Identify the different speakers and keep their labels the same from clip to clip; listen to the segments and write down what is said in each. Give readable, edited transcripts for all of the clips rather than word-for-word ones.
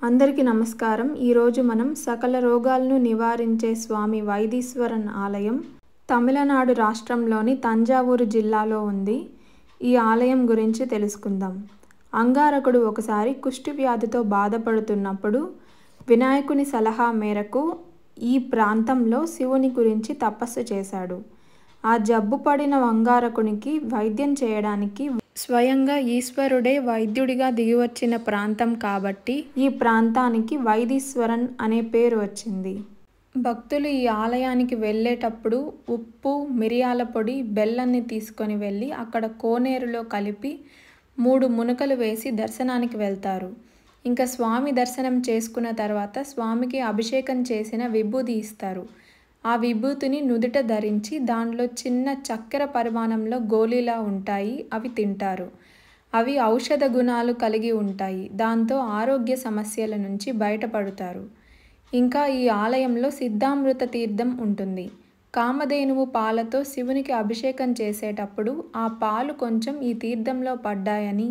Speaker 1: అందరికీ నమస్కారం. ఈరోజు మనం సకల రోగాలను నివారించే స్వామి వైదీశ్వరన్ ఆలయం తమిళనాడు రాష్ట్రంలోని తంజావూరు జిల్లాలో ఉంది. ఈ ఆలయం గురించి తెలుసుకుందాం. అంగారకుడు ఒకసారి కుష్టు వ్యాధితో బాధపడుతున్నప్పుడు వినాయకుని సలహా మేరకు ఈ ప్రాంతంలో శివుని గురించి తపస్సు చేశాడు. ఆ జబ్బు పడిన అంగారకునికి వైద్యం చేయడానికి స్వయంగా ఈశ్వరుడే వైద్యుడిగా దిగివచ్చిన ప్రాంతం కాబట్టి ఈ ప్రాంతానికి వైదీశ్వరన్ అనే పేరు వచ్చింది. భక్తులు ఈ ఆలయానికి వెళ్ళేటప్పుడు ఉప్పు, మిరియాల పొడి, బెల్లాన్ని తీసుకొని వెళ్ళి అక్కడ కోనేరులో కలిపి 3 మునకలు వేసి దర్శనానికి వెళ్తారు. ఇంకా స్వామి దర్శనం చేసుకున్న తర్వాత స్వామికి అభిషేకం చేసిన విభూది ఇస్తారు. ఆ విభూతిని నుదుట ధరించి దానిలో చిన్న చక్కెర పరిమాణంలో గోళీలా ఉంటాయి. అవి తింటారు. అవి ఔషధ గుణాలు కలిగి ఉంటాయి. దాంతో ఆరోగ్య సమస్యల నుంచి బయటపడతారు. ఇంకా ఈ ఆలయంలో సిద్ధామృత తీర్థం ఉంటుంది. కామధేనువు పాలతో శివునికి అభిషేకం చేసేటప్పుడు ఆ పాలు కొంచెం ఈ తీర్థంలో పడ్డాయని,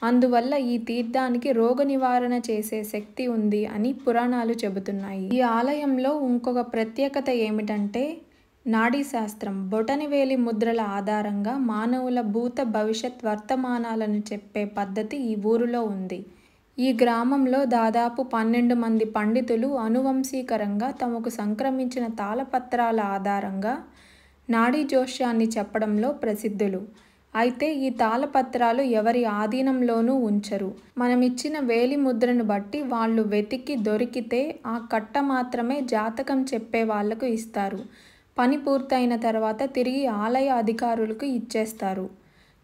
Speaker 1: అందువల్ల ఈ తీర్థానికి రోగ నివారణ చేసే శక్తి ఉంది అని పురాణాలు చెబుతున్నాయి. ఈ ఆలయంలో ఇంకొక ప్రత్యేకత ఏమిటంటే నాడీ శాస్త్రం, బొటనవేలి ముద్రల ఆధారంగా మానవుల భూత భవిష్యత్ వర్తమానాలను చెప్పే పద్ధతి ఈ ఊరిలో ఉంది. ఈ గ్రామంలో దాదాపు 12 మంది పండితులు అనువంశీకరంగా తమకు సంక్రమించిన తాళపత్రాల ఆధారంగా నాడీ జోస్యాన్ని చెప్పడంలో ప్రసిద్ధులు. అయితే ఈ తాళపత్రాలు ఎవరి ఆధీనంలోనూ ఉంచరు. మనమిచ్చిన వేలి ముద్రను బట్టి వాళ్ళు వెతికి దొరికితే ఆ కట్ట మాత్రమే జాతకం చెప్పే వాళ్లకు ఇస్తారు. పని పూర్తయిన తర్వాత తిరిగి ఆలయ అధికారులకు ఇచ్చేస్తారు.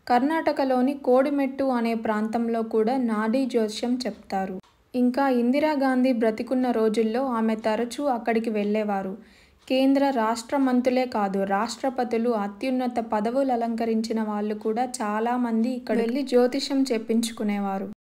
Speaker 1: కర్ణాటకలోని కోడిమెట్టు అనే ప్రాంతంలో కూడా నాడీ జోస్యం చెప్తారు. ఇంకా ఇందిరాగాంధీ బ్రతికున్న రోజుల్లో ఆమె తరచూ అక్కడికి వెళ్ళేవారు. కేంద్ర, రాష్ట్ర మంత్రులే కాదు, రాష్ట్రపతులు, అత్యున్నత పదవులు అలంకరించిన వాళ్ళు కూడా చాలామంది ఇక్కడ వెళ్ళి జ్యోతిషం చెప్పించుకునేవారు.